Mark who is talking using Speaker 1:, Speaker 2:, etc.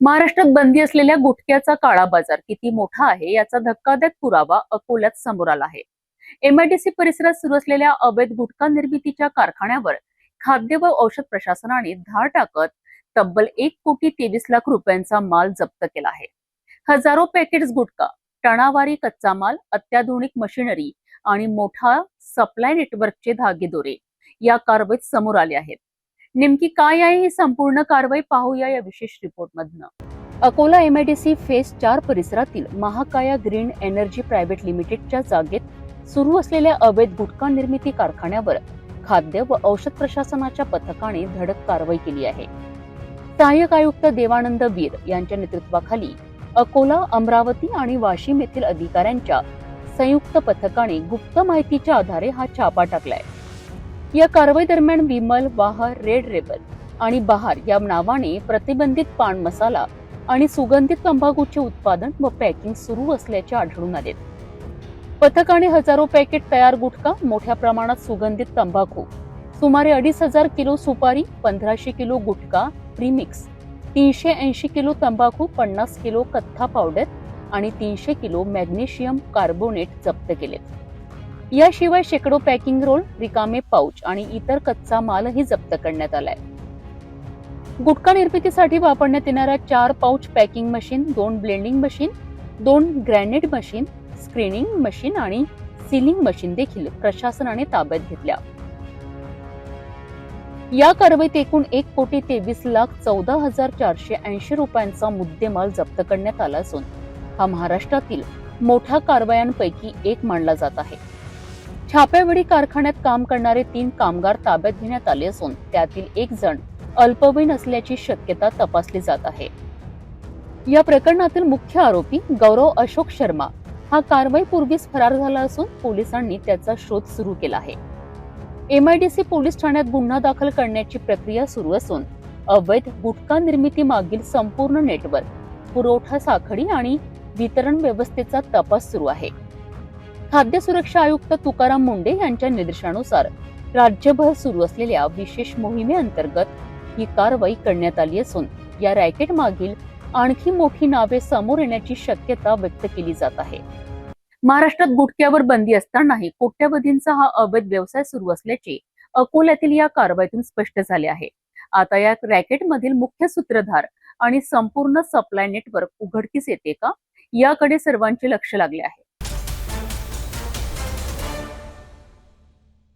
Speaker 1: महाराष्ट्रात बंदी असलेल्या गुटख्याचा काळा बाजार किती मोठा आहे याचा धक्कादायक पुरावा अकोल्यात समोर आला आहे। एमआयडीसी परिसरात सुरू असलेल्या अवैध गुटखा निर्मितीच्या कारखान्यावर खाद्य व औषध प्रशासनाने धाड टाकत तब्बल 1,23,00,000 रुपयांचा माल जप्त केला आहे। हजारो पॅकेट्स गुटखा, टनावारी कच्चा माल, अत्याधुनिक मशिनरी आणि मोठा सप्लाय नेटवर्कचे धागेदोरे या कारवाईत समोर आले आहेत। नेमकी काय आहे ही संपूर्ण कारवाई पाहूया या विशेष रिपोर्ट मधनं। अकोला एमआयडीसी फेज 4 परिसरातील महाकाया ग्रीन एनर्जी प्रायव्हेट लिमिटेडच्या जागेत सुरू असलेल्या अवैध गुटखा निर्मिती कारखान्यावर खाद्य व औषध प्रशासनाच्या पथकाने धडक कारवाई केली आहे। सहाय्यक आयुक्त देवानंद वीर यांच्या नेतृत्वाखाली अकोला, अमरावती आणि वाशिम येथील अधिकाऱ्यांच्या संयुक्त पथकाने गुप्त माहितीच्या आधारे हा छापा टाकलाय। या कारवाई दरम्यान विमल, वाह, रेड रेबल आणि बहार या नावाने प्रतिबंधित पान मसाला आणि सुगंधित तंबाखूचे उत्पादन व पॅकिंग सुरू असल्याचे आढळून आले। पथकाने हजारो पॅकेट तयार गुटखा, मोठ्या प्रमाणात सुगंधित तंबाखू, सुमारे 2,500 किलो सुपारी, 1,500 किलो गुटखा प्रीमिक्स, 380 किलो तंबाखू, 50 किलो कथ्था पावडर आणि 300 किलो मॅग्नेशियम कार्बोनेट जप्त केले। याशिवाय शेकडो पॅकिंग रोल, रिकामे पाऊच आणि इतर कच्चा मालही जप्त करण्यात आलाय। गुटखा निर्मितीसाठी वापरण्यात येणाऱ्या 4 pouch packing machine, 2 blending machine, 2 ग्रॅनेड मशीन, स्क्रीनिंग मशीन आणि सीलिंग मशीन देखील प्रशासनाने ताब्यात घेतल्या। या कारवाईत एकूण 1,23,14,480 रुपयांचा मुद्देमाल जप्त करण्यात आला असून हा महाराष्ट्रातील मोठ्या कारवायांपैकी एक मानला जात आहे। छाप्यावेळी कारखान्यात काम करणारे 3 कामगार ताब्यात घेण्यात आले असून त्यातील एक जण अल्पवयीन असल्याची शक्यता तपासली जात आहे। या प्रकरणातील मुख्य आरोपी गौरव अशोक शर्मा हा कारवाईपूर्वीच फरार झाला असून पोलिसांनी त्याचा शोध सुरू केला आहे। एमआयडीसी पोलीस ठाण्यात गुन्हा दाखल करण्याची प्रक्रिया सुरू असून अवैध गुटखा निर्मिती मागील संपूर्ण नेटवर्क, पुरवठा साखळी आणि वितरण व्यवस्थेचा तपास सुरू आहे। खाद्य सुरक्षा आयुक्त तुकाराम मुंडे यांच्या निर्देशानुसार राज्यभर सुरू असलेल्या विशेष मोहिमेअंतर्गत ही कारवाई करण्यात आली असून या रॅकेट मागील आणखी मोठी नावे समोर येण्याची शक्यता व्यक्त केली जात आहे। महाराष्ट्रात गुटख्यावर बंदी असतानाही कोट्यवधींचा हा अवैध व्यवसाय सुरू असल्याचे अकोल्यातील या कारवाईतून स्पष्ट झाले आहे। आता या रॅकेटमधील मुख्य सूत्रधार आणि संपूर्ण सप्लाय नेटवर्क उघडकीस येते का, याकडे सर्वांचे लक्ष लागले आहे।